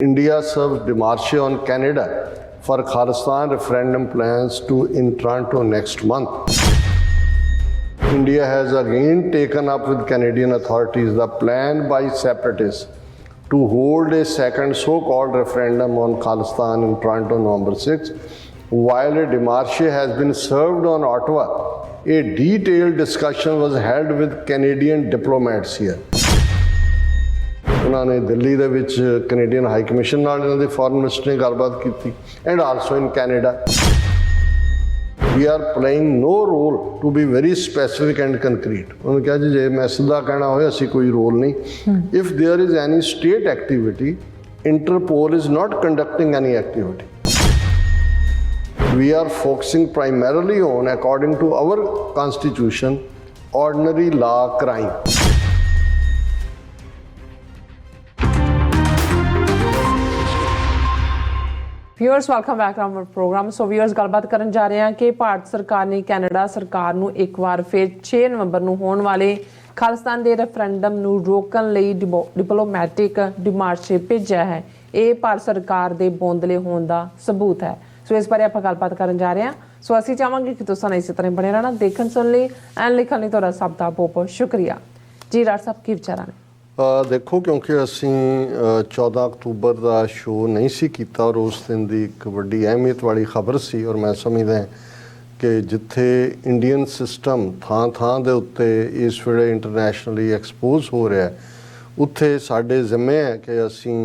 India serves Demarche on Canada for Khalistan referendum plans in Toronto next month. India has again taken up with Canadian authorities the plan by separatists to hold a second so-called referendum on Khalistan in Toronto Nov.6th. While a demarche has been served on Ottawa, a detailed discussion was held with Canadian diplomats here. उन्होंने दिल्ली ਦੇ ਵਿੱਚ Canadian high commission ਨਾਲ ਇਹਨਾਂ ਦੇ foreign minister ਨੇ ਗੱਲਬਾਤ ਕੀਤੀ and also in Canada we are playing no role to be very specific and concrete ਉਹਨੇ ਕਿਹਾ ਜੀ ਜੇ ਮੈਂ ਸਿੱਧਾ ਕਹਿਣਾ ਹੋਏ ਅਸੀਂ ਕੋਈ ਰੋਲ ਨਹੀਂ if there is any state activity Interpol is not conducting any activity we are focusing primarily on, according to our constitution, ordinary law crime. Viewers, welcome back to our program. So viewers, ਗੱਲਬਾਤ ਕਰਨ ਜਾ ਰਹੇ ਹਾਂ ਕਿ ਭਾਰਤ ਸਰਕਾਰ ਨੇ Canada ਸਰਕਾਰ ਨੂੰ ਇੱਕ ਵਾਰ ਫਿਰ 6 ਨਵੰਬਰ ਨੂੰ ਹੋਣ ਵਾਲੇ ਖਾਲਿਸਤਾਨ ਦੇ ਰੈਫਰੈਂਡਮ ਨੂੰ ਰੋਕਣ ਲਈ ਡਿਪਲੋਮੈਟਿਕ ਡਿਮਾਰਸ਼ੇ ਭੇਜਿਆ ਹੈ। ਇਹ ਭਾਰਤ ਸਰਕਾਰ ਦੇ ਬੋਂਦਲੇ ਹੋਣ ਦਾ ਸਬੂਤ ਹੈ। ਸੋ ਇਸ ਬਾਰੇ ਆਪਾਂ ਗੱਲਬਾਤ ਕਰਨ ਜਾ ਰਹੇ ਹਾਂ। ਸੋ ਅਸੀਂ ਚਾਹਾਂਗੇ ਕਿ ਤੁਸੀਂ ਇਸੇ ਤਰ੍ਹਾਂ ਬਣੇ ਰਹਿਣਾ, ਦੇਖਣ ਸੁਣ ਲਈ ਐਂਡ ਲਿਖਣ ਲਈ ਤੁਹਾਡਾ ਸਭ ਦਾ ਬਹੁਤ ਬਹੁਤ ਸ਼ੁਕਰੀਆ ਜੀ। ਰਾਜ ਸਾਹਿਬ ਕੀ ਵਿਚਾਰਾਂ ਨੇ? ਦੇਖੋ, ਕਿਉਂਕਿ ਅਸੀਂ 14 ਅਕਤੂਬਰ ਦਾ ਸ਼ੋਅ ਨਹੀਂ ਸੀ ਕੀਤਾ ਔਰ ਉਸ ਦਿਨ ਦੀ ਇੱਕ ਵੱਡੀ ਅਹਿਮੀਅਤ ਵਾਲੀ ਖਬਰ ਸੀ ਔਰ ਮੈਂ ਸਮਝਦਾ ਕਿ ਜਿੱਥੇ ਇੰਡੀਅਨ ਸਿਸਟਮ ਥਾਂ ਥਾਂ ਦੇ ਉੱਤੇ ਇਸ ਵੇਲੇ ਇੰਟਰਨੈਸ਼ਨਲੀ ਐਕਸਪੋਜ਼ ਹੋ ਰਿਹਾ ਉੱਥੇ ਸਾਡੇ ਜ਼ਿੰਮੇ ਹੈ ਕਿ ਅਸੀਂ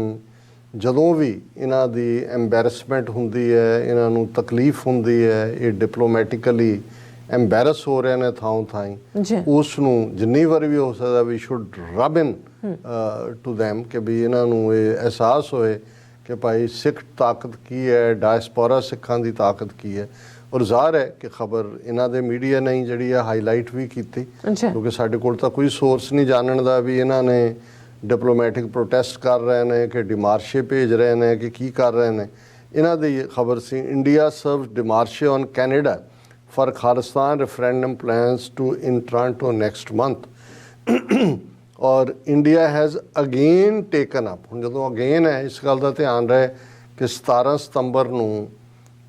ਜਦੋਂ ਵੀ ਇਹਨਾਂ ਦੀ ਐਂਬੈਰਸਮੈਂਟ ਹੁੰਦੀ ਹੈ, ਇਹਨਾਂ ਨੂੰ ਤਕਲੀਫ ਹੁੰਦੀ ਹੈ, ਇਹ ਡਿਪਲੋਮੈਟਿਕਲੀ ਐਂਬੈਰਸ ਹੋ ਰਹੇ ਨੇ ਥਾਂ ਥਾਂ ਉਸ ਨੂੰ ਜਿੰਨੀ ਵਾਰੀ ਵੀ ਹੋ ਸਕਦਾ we should rub into them ਕਿ ਵੀ ਇਹਨਾਂ ਨੂੰ ਇਹ ਅਹਿਸਾਸ ਹੋਏ ਕਿ ਭਾਈ ਸਿੱਖ ਤਾਕਤ ਕੀ ਹੈ, ਡਾਇਸਪੋਰਾ ਸਿੱਖਾਂ ਦੀ ਤਾਕਤ ਕੀ ਹੈ। ਔਰ ਜ਼ਾਹਰ ਹੈ ਕਿ ਖਬਰ ਇਹਨਾਂ ਦੇ ਮੀਡੀਆ ਨੇ ਜਿਹੜੀ ਆ ਹਾਈਲਾਈਟ ਵੀ ਕੀਤੀ ਕਿਉਂਕਿ ਸਾਡੇ ਕੋਲ ਤਾਂ ਕੋਈ ਸੋਰਸ ਨਹੀਂ ਜਾਣਨ ਦਾ ਵੀ ਇਹਨਾਂ ਨੇ ਡਿਪਲੋਮੈਟਿਕ ਪ੍ਰੋਟੈਸਟ ਕਰ ਰਹੇ ਨੇ ਕਿ ਡਿਮਾਰਸ਼ੇ ਭੇਜ ਰਹੇ ਨੇ ਕਿ ਕੀ ਕਰ ਰਹੇ ਨੇ। ਇਹਨਾਂ ਦੀ ਖਬਰ ਸੀ India serves demarche on Canada for Khalistan referendum plans in Toronto next month. ਔਰ India has again taken up, ਹੁਣ ਜਦੋਂ ਅਗੇਨ ਹੈ ਇਸ ਗੱਲ ਦਾ ਧਿਆਨ ਰਹੇ ਕਿ 17 ਸਤੰਬਰ ਨੂੰ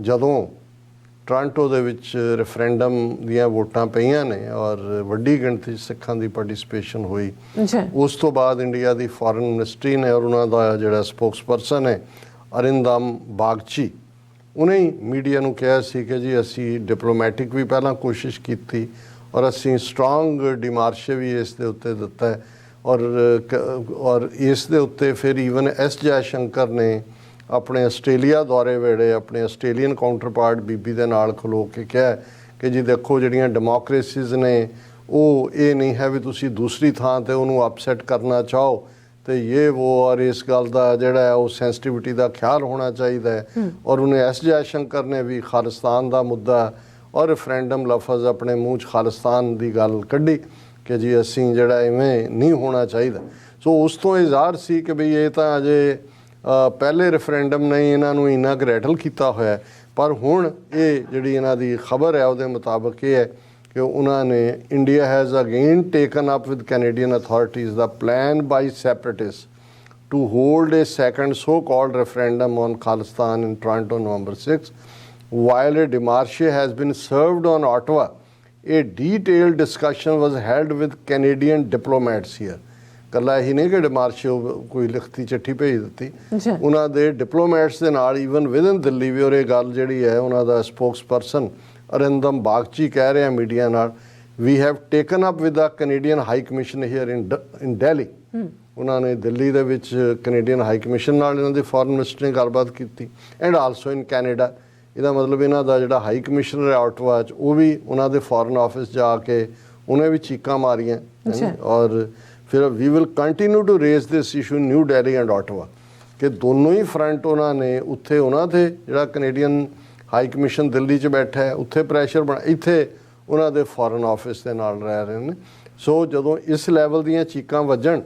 ਜਦੋਂ ਟੋਰਾਂਟੋ ਦੇ ਵਿੱਚ ਰੈਫਰੈਂਡਮ ਦੀਆਂ ਵੋਟਾਂ ਪਈਆਂ ਨੇ ਔਰ ਵੱਡੀ ਗਿਣਤੀ ਸਿੱਖਾਂ ਦੀ ਪਾਰਟਿਸਪੇਸ਼ਨ ਹੋਈ, ਉਸ ਤੋਂ ਬਾਅਦ ਇੰਡੀਆ ਦੀ ਫੋਰਨ ਮਿਨਿਸਟਰੀ ਨੇ ਔਰ ਉਹਨਾਂ ਦਾ ਜਿਹੜਾ ਸਪੋਕਸਪਰਸਨ ਹੈ ਅਰਿੰਦਮ ਬਾਗਚੀ ਉਹਨੇ ਹੀ ਮੀਡੀਆ ਨੂੰ ਕਿਹਾ ਸੀ ਕਿ ਜੀ ਅਸੀਂ ਡਿਪਲੋਮੈਟਿਕ ਵੀ ਪਹਿਲਾਂ ਕੋਸ਼ਿਸ਼ ਕੀਤੀ ਔਰ ਅਸੀਂ ਸਟਰੋਂਗ ਡਿਮਾਰਸ਼ੇ ਵੀ ਇਸ ਦੇ ਉੱਤੇ ਦਿੱਤਾ ਹੈ ਔਰ ਇਸ ਦੇ ਉੱਤੇ ਫਿਰ ਈਵਨ ਐਸ ਜੈ ਸ਼ੰਕਰ ਨੇ ਆਪਣੇ ਆਸਟ੍ਰੇਲੀਆ ਦੌਰੇ ਵੇਲੇ ਆਪਣੇ ਆਸਟ੍ਰੇਲੀਅਨ ਕਾਊਂਟਰਪਾਰਟ ਬੀਬੀ ਦੇ ਨਾਲ ਖਲੋ ਕੇ ਕਿਹਾ ਕਿ ਜੀ ਦੇਖੋ ਜਿਹੜੀਆਂ ਡੈਮੋਕ੍ਰੇਸੀਜ਼ ਨੇ ਉਹ ਇਹ ਨਹੀਂ ਹੈ ਵੀ ਤੁਸੀਂ ਦੂਸਰੀ ਥਾਂ 'ਤੇ ਉਹਨੂੰ ਅਪਸੈਟ ਕਰਨਾ ਚਾਹੋ ਤੇ ਇਹ ਉਹ ਔਰ ਇਸ ਗੱਲ ਦਾ ਜਿਹੜਾ ਉਹ ਸੈਂਸਿਟਿਵਿਟੀ ਦਾ ਖਿਆਲ ਹੋਣਾ ਚਾਹੀਦਾ ਹੈ। ਔਰ ਉਹਨੇ ਐਸ ਜੈ ਸ਼ੰਕਰ ਨੇ ਵੀ ਖਾਲਿਸਤਾਨ ਦਾ ਮੁੱਦਾ ਔਰ ਰੈਫਰੈਂਡਮ ਲਫ਼ਜ਼ ਆਪਣੇ ਮੂੰਹ 'ਚ ਖਾਲਿਸਤਾਨ ਦੀ ਗੱਲ ਕੱਢੀ ਕਿ ਜੀ ਅਸੀਂ ਜਿਹੜਾ ਇਵੇਂ ਨਹੀਂ ਹੋਣਾ ਚਾਹੀਦਾ। ਸੋ ਉਸ ਤੋਂ ਇਹ ਜ਼ਾਹਰ ਸੀ ਕਿ ਬਈ ਇਹ ਤਾਂ ਅਜੇ ਪਹਿਲੇ ਰੈਫਰੈਂਡਮ ਨੇ ਇਹਨਾਂ ਨੂੰ ਇਨਾਗਰੇਟਲ ਕੀਤਾ ਹੋਇਆ, ਪਰ ਹੁਣ ਇਹ ਜਿਹੜੀ ਇਹਨਾਂ ਦੀ ਖਬਰ ਹੈ ਉਹਦੇ ਮੁਤਾਬਕ ਇਹ ਹੈ ਕਿ ਉਹਨਾਂ ਨੇ India has again taken up with Canadian authorities ਦਾ plan by separatist to hold a second so called referendum on Khalistan in Toronto Nov.6th. While a demarche has been served on Ottawa, a detailed discussion was held with Canadian diplomats here. ਕੱਲਾ ਹੀ ਨਹੀਂ ਕਿ ਡਿਮਾਰਸ਼ੇ ਕੋਈ ਲਿਖਤੀ ਚਿੱਠੀ ਭੇਜ ਦਿੱਤੀ, ਉਹਨਾਂ ਦੇ ਡਿਪਲੋਮੈਟਸ ਦੇ ਨਾਲ ਈਵਨ ਵਿਦਨ ਦਿੱਲੀ ਵੀ। ਔਰ ਇਹ ਗੱਲ ਜਿਹੜੀ ਹੈ ਉਹਨਾਂ ਦਾ ਸਪੋਕਸਪਰਸਨ ਅਰਿੰਦਮ ਬਾਗਚੀ ਕਹਿ ਰਿਹਾ ਮੀਡੀਆ ਨਾਲ, we have taken up with the Canadian high commission here in Delhi. ਉਹਨਾਂ ਨੇ ਦਿੱਲੀ ਦੇ ਵਿੱਚ ਕੈਨੇਡੀਅਨ ਹਾਈ ਕਮਿਸ਼ਨ ਨਾਲ ਇਹਨਾਂ ਦੇ ਫੋਰਨ ਮਿਨਿਸਟਰ ਨੇ ਗੱਲਬਾਤ ਕੀਤੀ ਐਂਡ ਆਲਸੋ ਇਨ ਕੈਨੇਡਾ। ਇਹਦਾ ਮਤਲਬ ਇਹਨਾਂ ਦਾ ਜਿਹੜਾ ਹਾਈ ਕਮਿਸ਼ਨਰ ਹੈ ਆਟਵਾ 'ਚ ਉਹ ਵੀ ਉਹਨਾਂ ਦੇ ਫੋਰਨ ਆਫਿਸ ਜਾ ਕੇ ਉਹਨੇ ਵੀ ਚੀਕਾਂ ਮਾਰੀਆਂ। ਔਰ ਫਿਰ we will continue to raise this issue New Delhi and Ottawa ਕਿ ਦੋਨੋਂ ਹੀ ਫਰੰਟ ਉਹਨਾਂ ਨੇ ਉੱਥੇ ਉਹਨਾਂ 'ਤੇ ਜਿਹੜਾ ਕੈਨੇਡੀਅਨ ਹਾਈ ਕਮਿਸ਼ਨ ਦਿੱਲੀ 'ਚ ਬੈਠਾ ਹੈ ਉੱਥੇ ਪ੍ਰੈਸ਼ਰ ਬਣਾ, ਇੱਥੇ ਉਹਨਾਂ ਦੇ ਫੋਰਨ ਆਫਿਸ ਦੇ ਨਾਲ ਰਹਿ ਰਹੇ ਨੇ। ਸੋ ਜਦੋਂ ਇਸ ਲੈਵਲ ਦੀਆਂ ਚੀਕਾਂ ਵੱਜਣ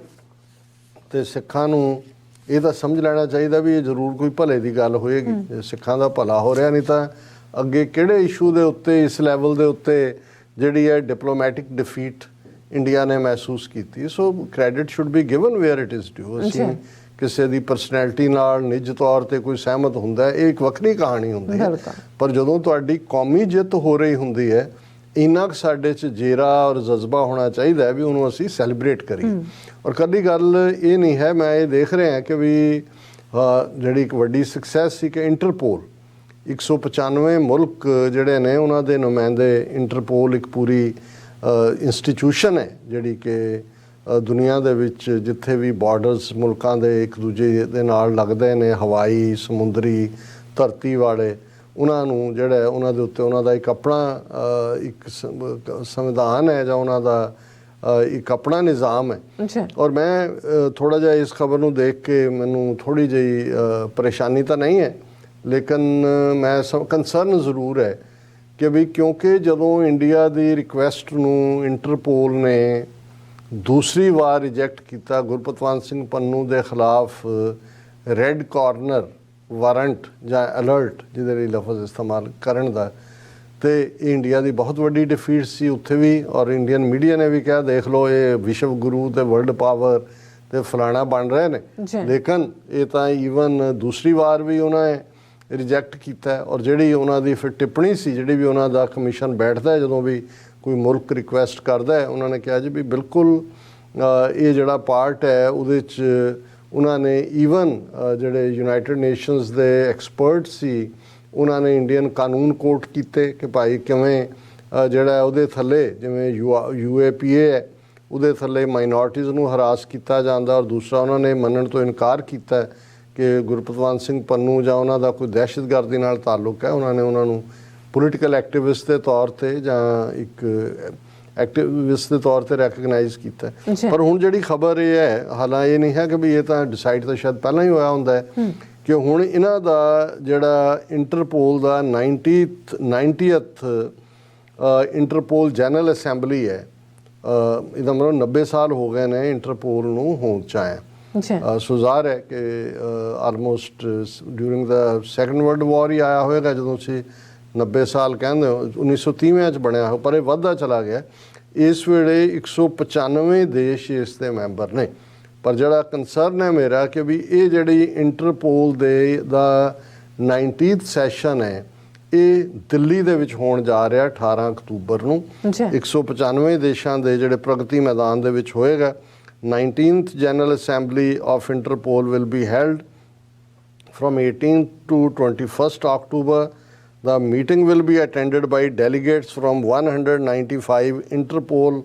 ਤੇ ਸਿੱਖਾਂ ਨੂੰ ਇਹ ਤਾਂ ਸਮਝ ਲੈਣਾ ਚਾਹੀਦਾ ਵੀ ਇਹ ਜ਼ਰੂਰ ਕੋਈ ਭਲੇ ਦੀ ਗੱਲ ਹੋਏਗੀ, ਸਿੱਖਾਂ ਦਾ ਭਲਾ ਹੋ ਰਿਹਾ, ਨਹੀਂ ਤਾਂ ਅੱਗੇ ਕਿਹੜੇ ਇਸ਼ੂ ਦੇ ਉੱਤੇ ਇਸ ਲੈਵਲ ਦੇ ਉੱਤੇ ਜਿਹੜੀ ਹੈ ਡਿਪਲੋਮੈਟਿਕ ਡਿਫੀਟ ਇੰਡੀਆ ਨੇ ਮਹਿਸੂਸ ਕੀਤੀ। So credit should be given where it is due. ਅਸੀਂ ਕਿਸੇ ਦੀ ਪਰਸਨੈਲਿਟੀ ਨਾਲ ਨਿੱਜ ਤੌਰ ਤੇ ਕੋਈ ਸਹਿਮਤ ਹੁੰਦਾ ਹੈ, ਇਹ ਇੱਕ ਵੱਖਰੀ ਕਹਾਣੀ ਹੁੰਦੀ ਹੈ। ਪਰ ਜਦੋਂ ਤੁਹਾਡੀ ਕੌਮੀ ਜਿੱਤ ਹੋ ਰਹੀ ਹੁੰਦੀ ਹੈ, ਇੰਨਾ ਕੁ ਸਾਡੇ 'ਚ ਜੇਰਾ ਔਰ ਜਜ਼ਬਾ ਹੋਣਾ ਚਾਹੀਦਾ ਹੈ ਵੀ ਉਹਨੂੰ ਅਸੀਂ ਸੈਲੀਬ੍ਰੇਟ ਕਰੀਏ। ਔਰ ਕਦੀ ਗੱਲ ਇਹ ਨਹੀਂ ਹੈ, ਮੈਂ ਇਹ ਦੇਖ ਰਿਹਾ ਕਿ ਵੀ ਜਿਹੜੀ ਇੱਕ ਵੱਡੀ ਸਕਸੈਸ ਸੀ ਕਿ ਇੰਟਰਪੋਲ 195 ਮੁਲਕ ਜਿਹੜੇ ਨੇ ਉਹਨਾਂ ਦੇ ਨੁਮਾਇੰਦੇ, ਇੰਟਰਪੋਲ ਇੱਕ ਪੂਰੀ ਇੰਸਟੀਟਿਊਸ਼ਨ ਹੈ ਜਿਹੜੀ ਕਿ ਦੁਨੀਆ ਦੇ ਵਿੱਚ ਜਿੱਥੇ ਵੀ ਬਾਰਡਰਸ ਮੁਲਕਾਂ ਦੇ ਇੱਕ ਦੂਜੇ ਦੇ ਨਾਲ ਲੱਗਦੇ ਨੇ, ਹਵਾਈ, ਸਮੁੰਦਰੀ, ਧਰਤੀ ਵਾਲੇ, ਉਹਨਾਂ ਨੂੰ ਜਿਹੜਾ ਉਹਨਾਂ ਦੇ ਉੱਤੇ ਉਹਨਾਂ ਦਾ ਇੱਕ ਆਪਣਾ ਇੱਕ ਸੰਵਿਧਾਨ ਹੈ ਜਾਂ ਉਹਨਾਂ ਦਾ ਇੱਕ ਆਪਣਾ ਨਿਜ਼ਾਮ ਹੈ। ਔਰ ਮੈਂ ਥੋੜ੍ਹਾ ਜਿਹਾ ਇਸ ਖਬਰ ਨੂੰ ਦੇਖ ਕੇ ਮੈਨੂੰ ਥੋੜ੍ਹੀ ਜਿਹੀ ਪਰੇਸ਼ਾਨੀ ਤਾਂ ਨਹੀਂ ਹੈ, ਲੇਕਿਨ ਮੈਂ ਕੰਸਰਨ ਜ਼ਰੂਰ ਹੈ ਕਿ ਵੀ ਕਿਉਂਕਿ ਜਦੋਂ ਇੰਡੀਆ ਦੀ ਰਿਕੁਐਸਟ ਨੂੰ ਇੰਟਰਪੋਲ ਨੇ ਦੂਸਰੀ ਵਾਰ ਰਿਜੈਕਟ ਕੀਤਾ ਗੁਰਪਤਵੰਤ ਸਿੰਘ ਪੰਨੂ ਦੇ ਖਿਲਾਫ ਰੈੱਡ ਕਾਰਨਰ ਵਾਰੰਟ ਜਾਂ ਅਲਰਟ ਜਿਹਦੇ ਲਈ ਲਫ਼ਜ਼ ਇਸਤੇਮਾਲ ਕਰਨ ਦਾ, ਤੇ ਇੰਡੀਆ ਦੀ ਬਹੁਤ ਵੱਡੀ ਡਿਫੀਟ ਸੀ ਉੱਥੇ ਵੀ। ਔਰ ਇੰਡੀਅਨ ਮੀਡੀਆ ਨੇ ਵੀ ਕਿਹਾ ਦੇਖ ਲਓ ਇਹ ਵਿਸ਼ਵ ਗੁਰੂ ਤੇ ਵਰਲਡ ਪਾਵਰ ਤੇ ਫਲਾਣਾ ਬਣ ਰਹੇ ਨੇ, ਲੇਕਿਨ ਇਹ ਤਾਂ ਈਵਨ ਦੂਸਰੀ ਵਾਰ ਵੀ ਉਹਨਾਂ ਨੇ ਰਿਜੈਕਟ ਕੀਤਾ। ਔਰ ਜਿਹੜੀ ਉਹਨਾਂ ਦੀ ਫਿਰ ਟਿੱਪਣੀ ਸੀ, ਜਿਹੜੀ ਵੀ ਉਹਨਾਂ ਦਾ ਕਮਿਸ਼ਨ ਬੈਠਦਾ ਹੈ ਜਦੋਂ ਵੀ ਕੋਈ ਮੁਲਕ ਰਿਕੁਐਸਟ ਕਰਦਾ ਹੈ, ਉਹਨਾਂ ਨੇ ਕਿਹਾ ਜੀ ਵੀ ਬਿਲਕੁਲ ਇਹ ਜਿਹੜਾ ਪਾਰਟ ਹੈ ਉਹਦੇ 'ਚ ਉਹਨਾਂ ਨੇ ਈਵਨ ਜਿਹੜੇ ਯੂਨਾਈਟਿਡ ਨੇਸ਼ਨਸ ਦੇ ਐਕਸਪਰਟ ਸੀ ਉਹਨਾਂ ਨੇ ਇੰਡੀਅਨ ਕਾਨੂੰਨ ਕੋਟ ਕੀਤੇ ਕਿ ਭਾਈ ਕਿਵੇਂ ਜਿਹੜਾ ਉਹਦੇ ਥੱਲੇ ਜਿਵੇਂ UAPA ਹੈ ਉਹਦੇ ਥੱਲੇ ਮਾਈਨੋਰਟੀਜ਼ ਨੂੰ ਹਰਾਸ ਕੀਤਾ ਜਾਂਦਾ। ਔਰ ਦੂਸਰਾ ਉਹਨਾਂ ਨੇ ਮੰਨਣ ਤੋਂ ਇਨਕਾਰ ਕੀਤਾ ਕਿ ਗੁਰਪਤਵੰਤ ਸਿੰਘ ਪੰਨੂ ਜਾਂ ਉਹਨਾਂ ਦਾ ਕੋਈ ਦਹਿਸ਼ਤਗਰਦੀ ਨਾਲ ਤਾਲੁਕ ਹੈ। ਉਹਨਾਂ ਨੇ ਉਹਨਾਂ ਨੂੰ ਪੋਲੀਟੀਕਲ ਐਕਟਿਵਿਸਟ ਦੇ ਤੌਰ ਤੇ ਜਾਂ ਇੱਕ ਐਕਟਿਵਿਸਟ ਦੇ ਤੌਰ ਤੇ ਰੈਕਗਨਾਈਜ਼ ਕੀਤਾ। ਪਰ ਹੁਣ ਜਿਹੜੀ ਖਬਰ ਇਹ ਹੈ, ਹਾਲਾਂਕਿ ਇਹ ਨਹੀਂ ਹੈ ਕਿ ਵੀ ਇਹ ਤਾਂ ਡਿਸਾਈਡ ਤਾਂ ਸ਼ਾਇਦ ਪਹਿਲਾਂ ਹੀ ਹੋਇਆ ਹੁੰਦਾ ਹੈ ਕਿ ਹੁਣ ਇਹਨਾਂ ਦਾ ਜਿਹੜਾ ਇੰਟਰਪੋਲ ਦਾ 90th ਇੰਟਰਪੋਲ ਜਨਰਲ ਅਸੈਂਬਲੀ ਹੈ, ਇਹਦਾ ਮਤਲਬ 90 ਸਾਲ ਹੋ ਗਏ ਨੇ ਇੰਟਰਪੋਲ ਨੂੰ ਹੋਂਦ 'ਚ ਆਇਆ। ਸੋ ਜ਼ਾਹਰ ਹੈ ਕਿ ਆਲਮੋਸਟ ਡਿਊਰਿੰਗ ਦਾ ਸੈਕੰਡ ਵਰਲਡ ਵਾਰ ਹੀ ਆਇਆ ਹੋਏਗਾ ਜਦੋਂ ਅਸੀਂ 90 ਸਾਲ ਕਹਿੰਦੇ ਹੋ, 1930 'ਚ ਬਣਿਆ ਹੋ, ਪਰ ਇਹ ਵੱਧਦਾ ਚਲਾ ਗਿਆ। ਇਸ ਵੇਲੇ 195 ਦੇਸ਼ ਇਸ ਦੇ ਮੈਂਬਰ ਨੇ। ਪਰ ਜਿਹੜਾ ਕੰਸਰਨ ਹੈ ਮੇਰਾ ਕਿ ਵੀ ਇਹ ਜਿਹੜੀ ਇੰਟਰਪੋਲ ਦਾ 90th ਸੈਸ਼ਨ ਹੈ ਇਹ ਦਿੱਲੀ ਦੇ ਵਿੱਚ ਹੋਣ ਜਾ ਰਿਹਾ 18 ਅਕਤੂਬਰ ਨੂੰ। 195 ਦੇਸ਼ਾਂ ਦੇ ਜਿਹੜੇ ਪ੍ਰਗਤੀ ਮੈਦਾਨ ਦੇ ਵਿੱਚ ਹੋਏਗਾ। 19th General Assembly of Interpol will be held from 18th to 21st October. The meeting will be attended by delegates from 195 Interpol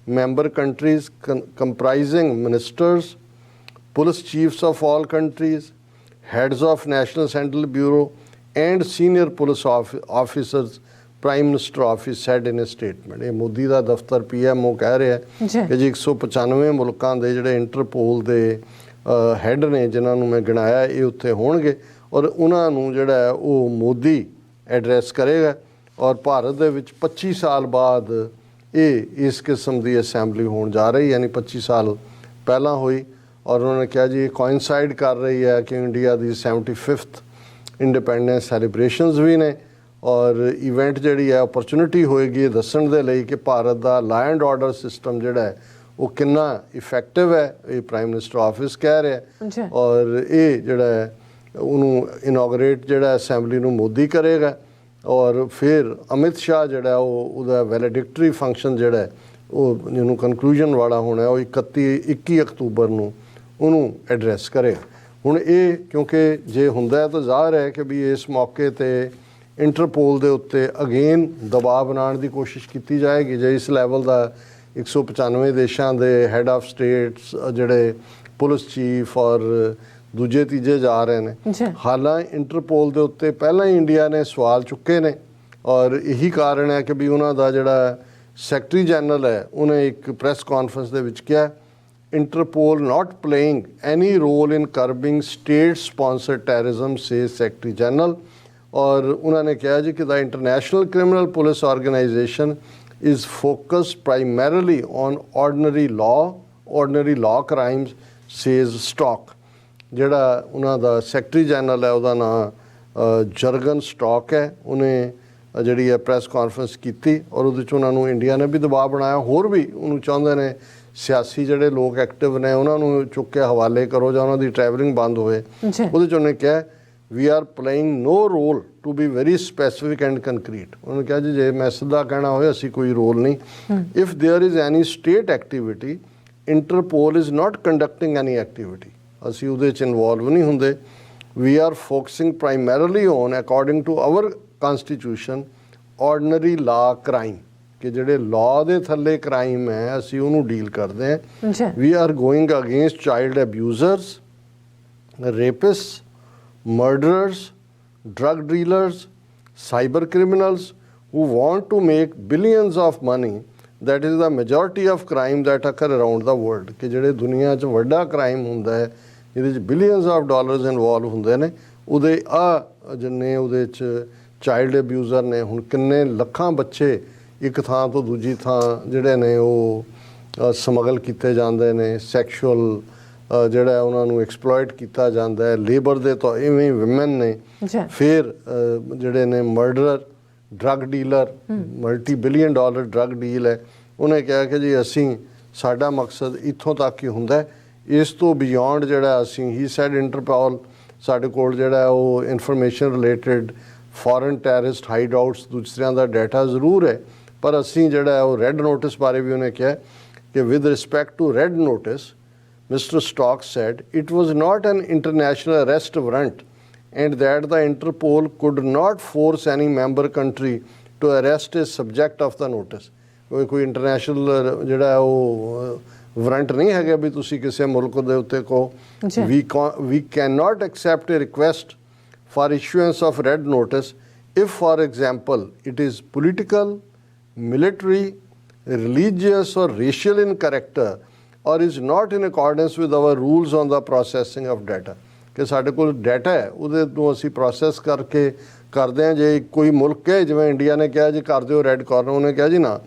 member countries comprising ministers, police chiefs of all countries, heads of National Central Bureau and senior police officers, Prime Minister Office said in a statement. ਇਹ ਮੋਦੀ ਦਾ ਦਫ਼ਤਰ PMO ਕਹਿ ਰਿਹਾ ਕਿ ਜੀ 195 ਮੁਲਕਾਂ ਦੇ ਜਿਹੜੇ Interpol ਦੇ ਹੈੱਡ ਨੇ ਜਿਨ੍ਹਾਂ ਨੂੰ ਮੈਂ ਗਿਣਾਇਆ ਇਹ ਉੱਥੇ ਹੋਣਗੇ ਔਰ ਉਹਨਾਂ ਨੂੰ ਜਿਹੜਾ ਉਹ ਮੋਦੀ ਐਡਰੈਸ ਕਰੇਗਾ। ਔਰ ਭਾਰਤ ਦੇ ਵਿੱਚ 25 ਸਾਲ ਬਾਅਦ ਇਹ ਇਸ ਕਿਸਮ ਦੀ ਅਸੈਂਬਲੀ ਹੋਣ ਜਾ ਰਹੀ, ਯਾਨੀ 25 ਸਾਲ ਪਹਿਲਾਂ ਹੋਈ। ਔਰ ਉਹਨਾਂ ਨੇ ਕਿਹਾ ਜੀ ਇਹ ਕੋਇਨਸਾਈਡ ਕਰ ਰਹੀ ਹੈ ਕਿ ਇੰਡੀਆ ਦੀ 75th ਇੰਡੀਪੈਂਡੈਂਸ ਸੈਲੀਬ੍ਰੇਸ਼ਨਸ ਵੀ ਨੇ। ਔਰ ਇਵੈਂਟ ਜਿਹੜੀ ਹੈ ਓਪਰਚੁਨਿਟੀ ਹੋਏਗੀ ਦੱਸਣ ਦੇ ਲਈ ਕਿ ਭਾਰਤ ਦਾ ਲਾ ਐਂਡ ਆਰਡਰ ਸਿਸਟਮ ਜਿਹੜਾ ਹੈ ਉਹ ਕਿੰਨਾ ਇਫੈਕਟਿਵ ਹੈ, ਇਹ ਪ੍ਰਾਈਮ ਮਿਨਿਸਟਰ ਆਫਿਸ ਕਹਿ ਰਿਹਾ। ਔਰ ਇਹ ਜਿਹੜਾ ਹੈ ਉਹਨੂੰ ਇਨੋਗਰੇਟ ਜਿਹੜਾ ਅਸੈਂਬਲੀ ਨੂੰ ਮੋਦੀ ਕਰੇਗਾ। ਔਰ ਫਿਰ ਅਮਿਤ ਸ਼ਾਹ ਜਿਹੜਾ ਉਹਦਾ ਵੈਲੀਡਿਕਟਰੀ ਫੰਕਸ਼ਨ ਜਿਹੜਾ ਉਹ ਜਿਹਨੂੰ ਕਨਕਲੂਜਨ ਵਾਲਾ ਹੋਣਾ ਉਹ 21 ਅਕਤੂਬਰ ਨੂੰ ਉਹਨੂੰ ਐਡਰੈਸ ਕਰੇਗਾ। ਹੁਣ ਇਹ ਕਿਉਂਕਿ ਜੇ ਹੁੰਦਾ ਤਾਂ ਜ਼ਾਹਰ ਹੈ ਕਿ ਵੀ ਇਸ ਮੌਕੇ 'ਤੇ ਇੰਟਰਪੋਲ ਦੇ ਉੱਤੇ ਅਗੇਨ ਦਬਾਅ ਬਣਾਉਣ ਦੀ ਕੋਸ਼ਿਸ਼ ਕੀਤੀ ਜਾਏਗੀ। ਜੇ ਇਸ ਲੈਵਲ ਦਾ 195 ਦੇਸ਼ਾਂ ਦੇ ਹੈੱਡ ਆਫ ਸਟੇਟਸ ਜਿਹੜੇ ਪੁਲਿਸ ਚੀਫ ਔਰ ਦੂਜੇ ਤੀਜੇ ਜਾ ਰਹੇ ਨੇ, ਹਾਲਾਂਕਿ ਇੰਟਰਪੋਲ ਦੇ ਉੱਤੇ ਪਹਿਲਾਂ ਹੀ ਇੰਡੀਆ ਨੇ ਸਵਾਲ ਚੁੱਕੇ ਨੇ। ਔਰ ਇਹੀ ਕਾਰਨ ਹੈ ਕਿ ਵੀ ਉਹਨਾਂ ਦਾ ਜਿਹੜਾ ਸੈਕਟਰੀ ਜਨਰਲ ਹੈ ਉਹਨੇ ਇੱਕ ਪ੍ਰੈਸ ਕਾਨਫਰੰਸ ਦੇ ਵਿੱਚ ਕਿਹਾ Interpol not playing any role in curbing state sponsored terrorism says secretary general. ਔਰ ਉਹਨਾਂ ਨੇ ਕਿਹਾ ਜੀ ਕਿ the international criminal police organisation is focused primarily on ordinary law crimes says Stock. ਜਿਹੜਾ ਉਹਨਾਂ ਦਾ ਸੈਕਟਰੀ ਜਨਰਲ ਹੈ ਉਹਦਾ ਨਾਂ ਜਰਗਨ ਸਟਾਕ ਹੈ। ਉਹਨੇ ਜਿਹੜੀ ਹੈ ਪ੍ਰੈਸ ਕਾਨਫਰੰਸ ਕੀਤੀ ਔਰ ਉਹਦੇ 'ਚ ਉਹਨਾਂ ਨੂੰ ਇੰਡੀਆ ਨੇ ਵੀ ਦਬਾਅ ਬਣਾਇਆ, ਹੋਰ ਵੀ ਉਹਨੂੰ ਚਾਹੁੰਦੇ ਨੇ ਸਿਆਸੀ ਜਿਹੜੇ ਲੋਕ ਐਕਟਿਵ ਨੇ ਉਹਨਾਂ ਨੂੰ ਚੁੱਕ ਕੇ ਹਵਾਲੇ ਕਰੋ ਜਾਂ ਉਹਨਾਂ ਦੀ ਟਰੈਵਲਿੰਗ ਬੰਦ ਹੋਵੇ। ਉਹਦੇ 'ਚ ਉਹਨੇ ਕਿਹਾ we are playing no role to be very specific and concrete. ਉਹਨੇ ਕਿਹਾ ਜੀ ਜੇ ਮੈਂ ਸਿੱਧਾ ਕਹਿਣਾ ਹੋਏ ਅਸੀਂ ਕੋਈ ਰੋਲ ਨਹੀਂ। If there is any state activity Interpol is not conducting any activity, ਅਸੀਂ ਉਹਦੇ 'ਚ ਇਨਵੋਲਵ ਨਹੀਂ ਹੁੰਦੇ। We are focusing primarily on according to our constitution ordinary law crime, ਕਿ ਜਿਹੜੇ ਲਾਅ ਦੇ ਥੱਲੇ ਕ੍ਰਾਈਮ ਹੈ ਅਸੀਂ ਉਹਨੂੰ ਡੀਲ ਕਰਦੇ ਹਾਂ। We are going against child abusers, rapist, murderers, drug dealers, cyber criminals who want to make billions of money. That is the majority of crime that occur around the world. ਕਿ ਜਿਹੜੇ ਦੁਨੀਆ 'ਚ ਵੱਡਾ crime ਹੁੰਦਾ ਹੈ ਜਿਹਦੇ 'ਚ billions of dollars involve ਹੁੰਦੇ ਨੇ, ਉਹਦੇ ਜਿੰਨੇ ਉਹਦੇ 'ਚ ਚਾਈਲਡ ਅਬਿਊਜ਼ਰ ਨੇ। ਹੁਣ ਕਿੰਨੇ ਲੱਖਾਂ ਬੱਚੇ ਇੱਕ ਥਾਂ ਤੋਂ ਦੂਜੀ ਥਾਂ ਜਿਹੜੇ ਨੇ ਉਹ ਸਮਗਲ ਕੀਤੇ ਜਾਂਦੇ ਨੇ, ਸੈਕਸ਼ੂਅਲ ਜਿਹੜਾ ਉਹਨਾਂ ਨੂੰ ਐਕਸਪਲੋਇਟ ਕੀਤਾ ਜਾਂਦਾ ਹੈ, ਲੇਬਰ ਦੇ ਤੋਂ ਇਵੇਂ ਵਿਮਨ ਨੇ। ਫਿਰ ਜਿਹੜੇ ਨੇ ਮਰਡਰਰ, drug dealer, multi billion dollar drug deal ਹੈ। ਉਹਨੇ ਕਿਹਾ ਕਿ ਜੀ ਅਸੀਂ ਸਾਡਾ ਮਕਸਦ ਇੱਥੋਂ ਤੱਕ ਹੀ ਹੁੰਦਾ ਹੈ, ਇਸ ਤੋਂ ਬਿਯੋਂਡ ਜਿਹੜਾ ਅਸੀਂ ਹੀ ਸੈਡ ਇੰਟਰਪੋਲ ਸਾਡੇ ਕੋਲ ਜਿਹੜਾ ਉਹ information related foreign terrorist hide outs ਦੂਸਰਿਆਂ ਦਾ ਡਾਟਾ ਜ਼ਰੂਰ ਹੈ, ਪਰ ਅਸੀਂ ਜਿਹੜਾ ਉਹ ਰੈੱਡ ਨੋਟਿਸ ਬਾਰੇ ਵੀ ਉਹਨੇ ਕਿਹਾ ਕਿ with respect to red notice Mr. Stock said it was not an international arrest warrant and that the Interpol could not force any member country to arrest a subject of the notice. ਕੋਈ international ਜਿਹੜਾ ਉਹ warrant ਨਹੀਂ ਹੈਗਾ ਵੀ ਤੁਸੀਂ ਕਿਸੇ ਮੁਲਕ ਦੇ ਉੱਤੇ ਕਹੋ we cannot accept a request for issuance of red notice if for example it is political, military, religious or racial in character or is not in accordance with our rules on the processing of data. ਕਿ ਸਾਡੇ ਕੋਲ data ਹੈ ਉਹਦੇ ਨੂੰ ਅਸੀਂ process ਕਰਕੇ ਕਰਦੇ ਹਾਂ। ਜੇ ਕੋਈ ਮੁਲਕ ਹੈ ਜਿਵੇਂ ਇੰਡੀਆ ਨੇ ਕਿਹਾ ਜੀ ਕਰ ਦਿਓ ਰੈੱਡ ਕਾਰਨਰ, ਉਹਨੇ ਕਿਹਾ ਜੀ ਨਾ,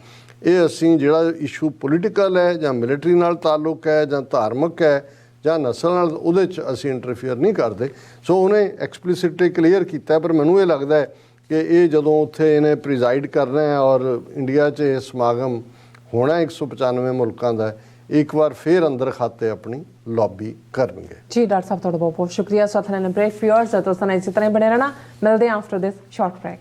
ਇਹ ਅਸੀਂ ਜਿਹੜਾ ਇਸ਼ੂ ਪੋਲੀਟੀਕਲ ਹੈ ਜਾਂ ਮਿਲਟਰੀ ਨਾਲ ਤਾਲੁਕ ਹੈ ਜਾਂ ਧਾਰਮਿਕ ਹੈ ਜਾਂ ਨਸਲ ਨਾਲ, ਉਹਦੇ 'ਚ ਅਸੀਂ ਇੰਟਰਫੇਅਰ ਨਹੀਂ ਕਰਦੇ। ਸੋ ਉਹਨੇ ਐਕਸਪਲਿਸਿਟਲੀ ਕਲੀਅਰ ਕੀਤਾ। ਪਰ ਮੈਨੂੰ ਇਹ ਲੱਗਦਾ ਹੈ ਕਿ ਇਹ ਜਦੋਂ ਉੱਥੇ ਇਹਨੇ ਪ੍ਰੀਜ਼ਾਈਡ ਕਰਨਾ ਹੈ ਔਰ ਇੰਡੀਆ 'ਚ ਇਹ ਸਮਾਗਮ ਹੋਣਾ 195 ਮੁਲਕਾਂ ਦਾ, ਇੱਕ ਵਾਰ ਫਿਰ ਅੰਦਰ ਖਾਤੇ ਆਪਣੀ ਲੌਬੀ ਕਰਨਗੇ। ਜੀ ਡਾਕਟਰ ਸਾਹਿਬ ਤੁਹਾਡਾ ਬਹੁਤ ਬਹੁਤ ਸ਼ੁਕਰੀਆ। ਸੋ ਥੈਨ ਬ੍ਰੇਕ ਫਿਊਅਰਸ, ਦੋਸਤਾਂ ਇਸੇ ਤਰ੍ਹਾਂ ਬਣੇ ਰਹਿਣਾ। ਮਿਲਦੇ ਹਾਂ ਆਫਟਰ ਦਿਸ ਸ਼ਾਰਟ ਬ੍ਰੇਕ।